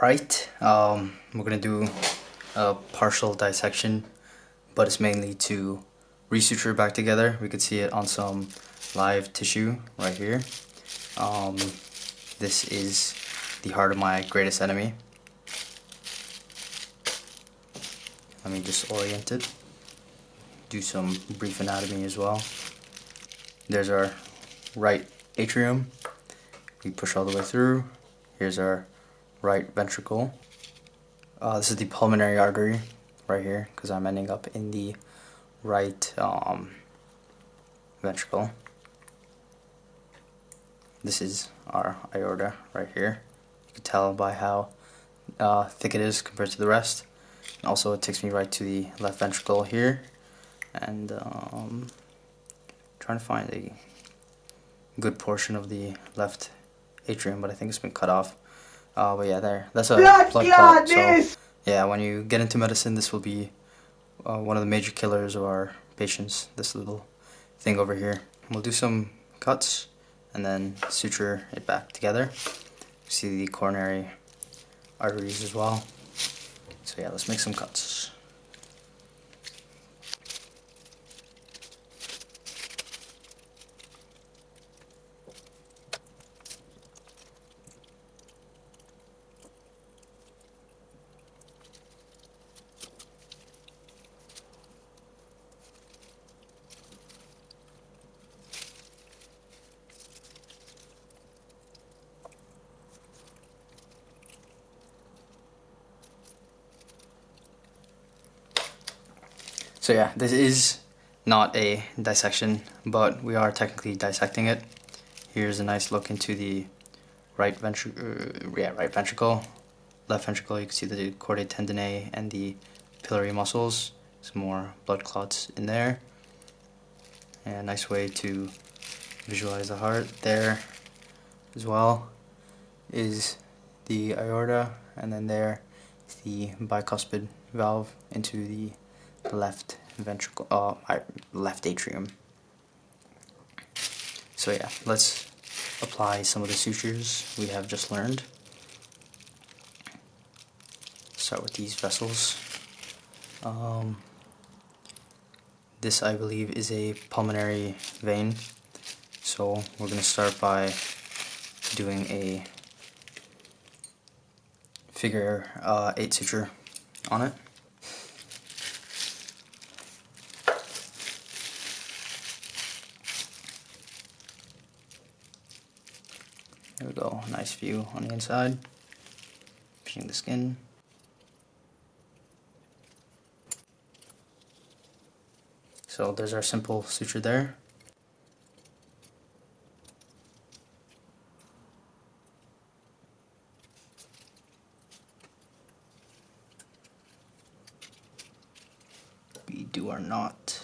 Right, we're gonna do a partial dissection, but it's mainly to resuture back together. We could see it on some live tissue right here. This is the heart of my greatest enemy. Let me just orient it. Do some brief anatomy as well. There's our right atrium. We push all the way through. Here's our right ventricle. This is the pulmonary artery right here because I'm ending up in the right ventricle. This is our aorta right here. You can tell by how thick it is compared to the rest. And also it takes me right to the left ventricle here. And trying to find a good portion of the left atrium, but I think it's been cut off. But yeah, that's a blood clot. So yeah, when you get into medicine, this will be one of the major killers of our patients, this little thing over here. We'll do some cuts and then suture it back together. See the coronary arteries as well. So yeah, let's make some cuts. So yeah, this is not a dissection, but we are technically dissecting it. Here's a nice look into the right ventricle, left ventricle. You can see the chordae tendineae and the piliary muscles. Some more blood clots in there. And a nice way to visualize the heart. There as well is the aorta, and then there is the bicuspid valve into the left ventricle, left atrium. So yeah, let's apply some of the sutures we have just learned. Start with these vessels. This, I believe, is a pulmonary vein. So we're going to start by doing a figure 8 suture on it. There we go, nice view on the inside. Pushing the skin. So there's our simple suture there. We do our knot.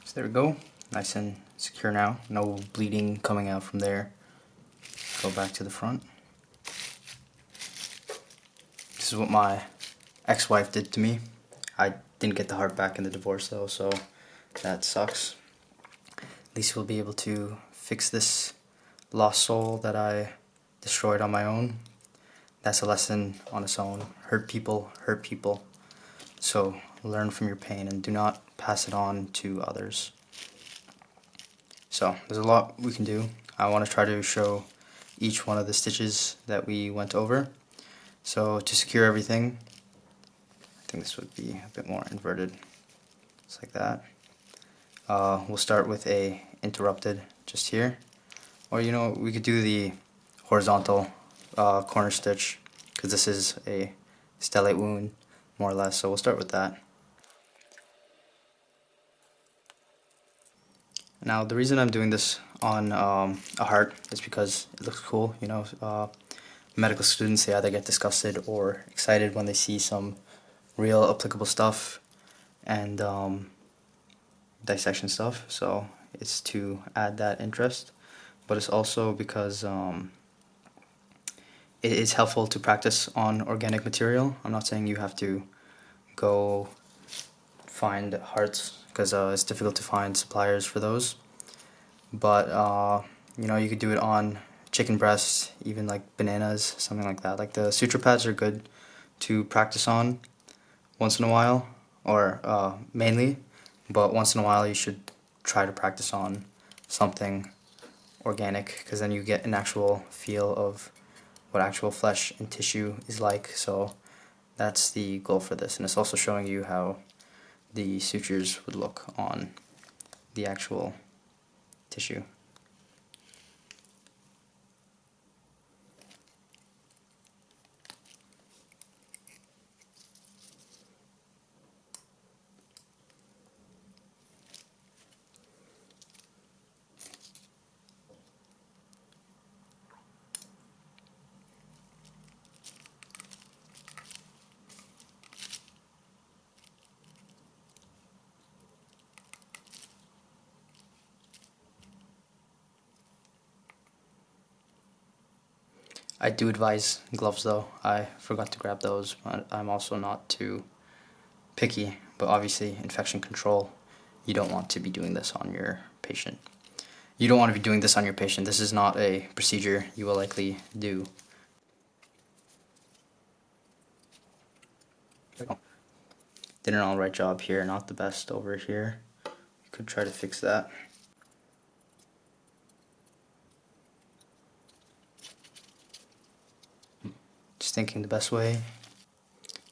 So there we go, nice and secure now, no bleeding coming out from there. Go back to the front. This is what my ex-wife did to me. I didn't get the heart back in the divorce though, so that sucks. At least we'll be able to fix this lost soul that I destroyed on my own. That's a lesson on its own. Hurt people hurt people. So learn from your pain and do not pass it on to others. So there's a lot we can do. I want to try to show each one of the stitches that we went over. So to secure everything, I think this would be a bit more inverted, just like that. We'll start with a interrupted just here, or you know, we could do the horizontal corner stitch because this is a stellate wound more or less, so we'll start with that. Now the reason I'm doing this on a heart is because it looks cool. You know, medical students, they either get disgusted or excited when they see some real applicable stuff and dissection stuff, so it's to add that interest, but it's also because it is helpful to practice on organic material. I'm not saying you have to go find hearts, because it's difficult to find suppliers for those. But you know, you could do it on chicken breasts, even like bananas, something like that. Like the suture pads are good to practice on once in a while, or mainly, but once in a while you should try to practice on something organic, because then you get an actual feel of what actual flesh and tissue is like. So that's the goal for this, and it's also showing you how the sutures would look on the actual tissue. I do advise gloves though. I forgot to grab those, but I'm also not too picky. But obviously, infection control, you don't want to be doing this on your patient. You don't want to be doing this on your patient. This is not a procedure you will likely do. Did an alright job here, not the best over here. You could try to fix that. Just thinking the best way.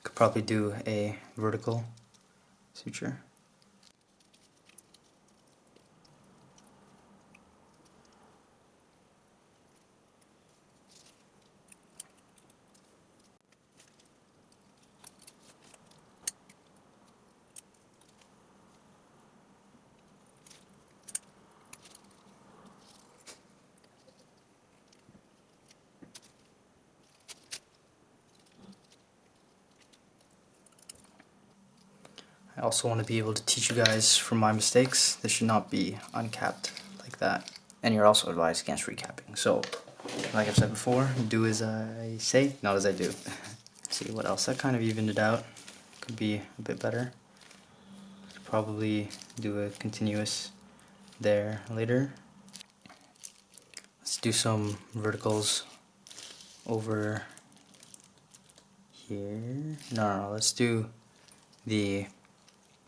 Could probably do a vertical suture. I also want to be able to teach you guys from my mistakes. This should not be uncapped like that. And you're also advised against recapping. So, like I've said before, do as I say, not as I do. Let's see what else. That kind of evened it out. Could be a bit better. Could probably do a continuous there later. Let's do some verticals over here. No, let's do the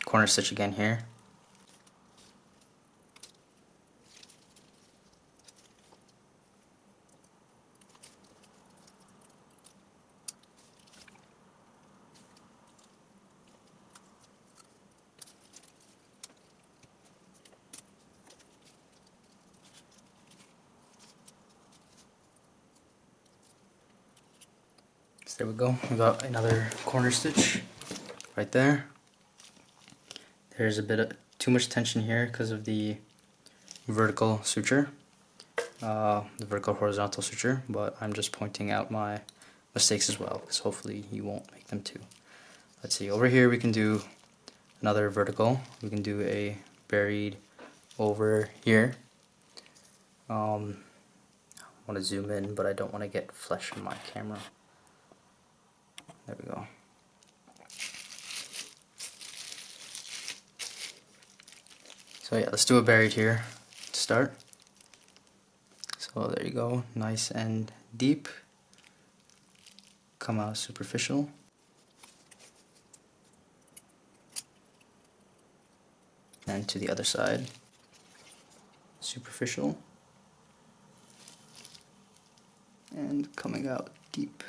corner stitch again here. So there we go. We got another corner stitch right there. There's a bit of too much tension here because of the vertical suture, the vertical horizontal suture, but I'm just pointing out my mistakes as well, because hopefully you won't make them too. Let's see, over here we can do another vertical. We can do a buried over here. I want to zoom in, but I don't want to get flesh in my camera. There we go. So yeah, let's do a buried here to start. So there you go, nice and deep. Come out superficial. And to the other side, superficial. And coming out deep.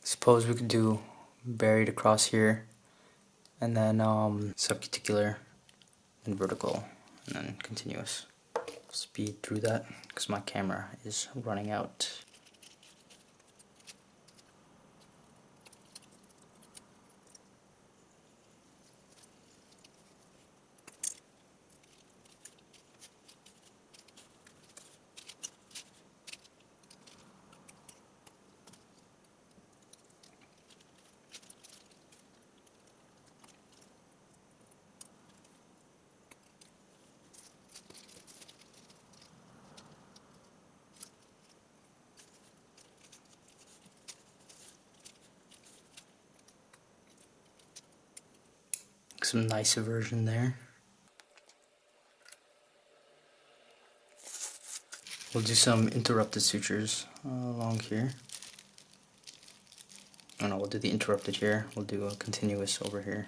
Suppose we could do buried across here, and then subcuticular, and vertical, and then continuous. Speed through that because my camera is running out. some nice version there. We'll do some interrupted sutures along here. Oh no, we'll do the interrupted here. We'll do a continuous over here.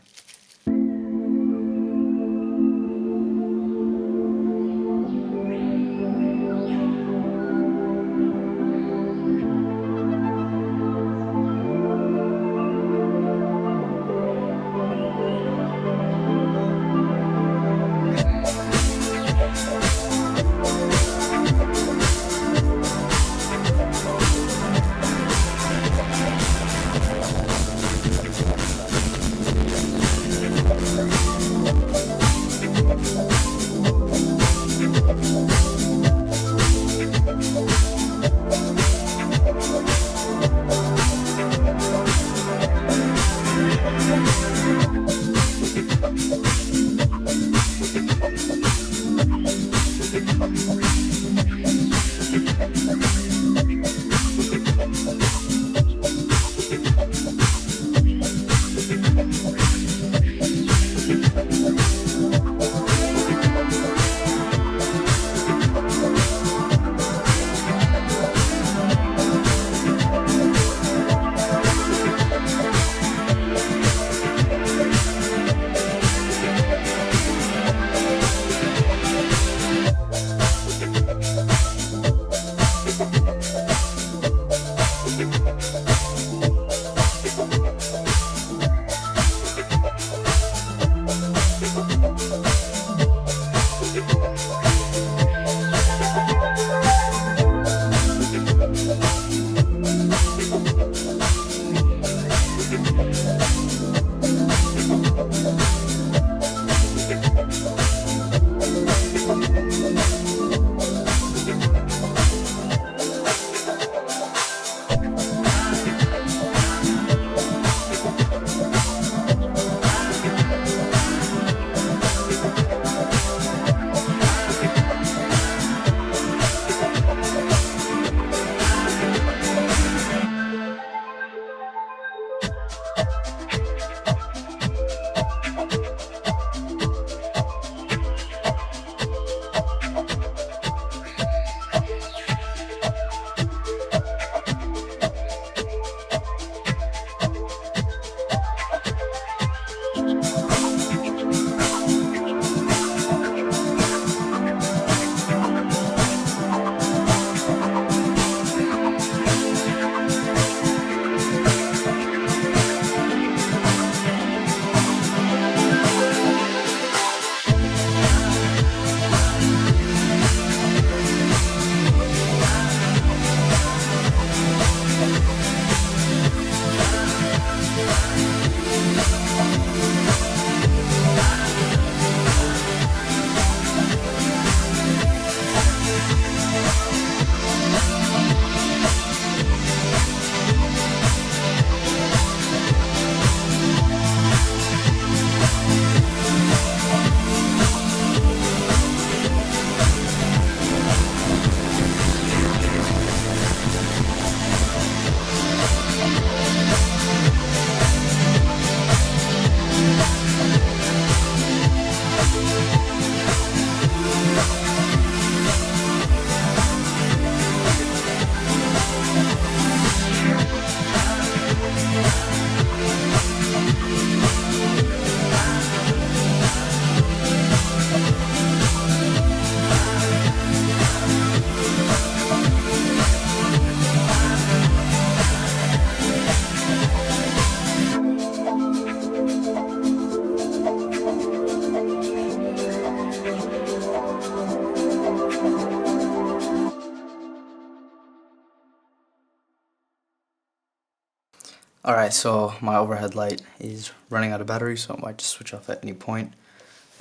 Alright, so my overhead light is running out of battery, so I might just switch off at any point.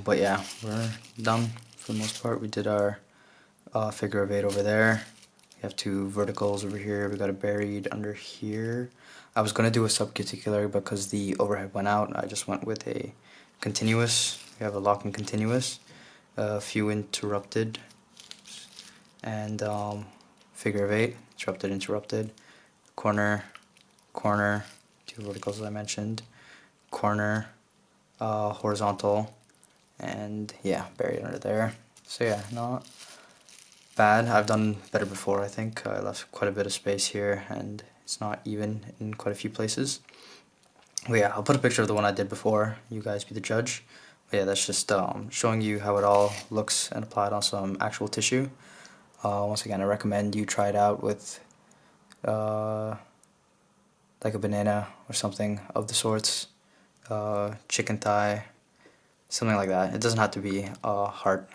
But yeah, we're done for the most part. We did our figure of 8 over there. We have 2 verticals over here. We got it buried under here. I was going to do a subcuticular because the overhead went out. I just went with a continuous. We have a locking continuous, a few interrupted, and figure of 8, interrupted, interrupted, corner, corner, 2 verticals as I mentioned, corner, horizontal, and yeah, buried under there. So yeah, not bad. I've done better before, I think. I left quite a bit of space here, and it's not even in quite a few places. But yeah, I'll put a picture of the one I did before. You guys be the judge. But yeah, that's just showing you how it all looks and applied on some actual tissue. Once again, I recommend you try it out with like a banana or something of the sorts, chicken thigh, something like that. It doesn't have to be heart.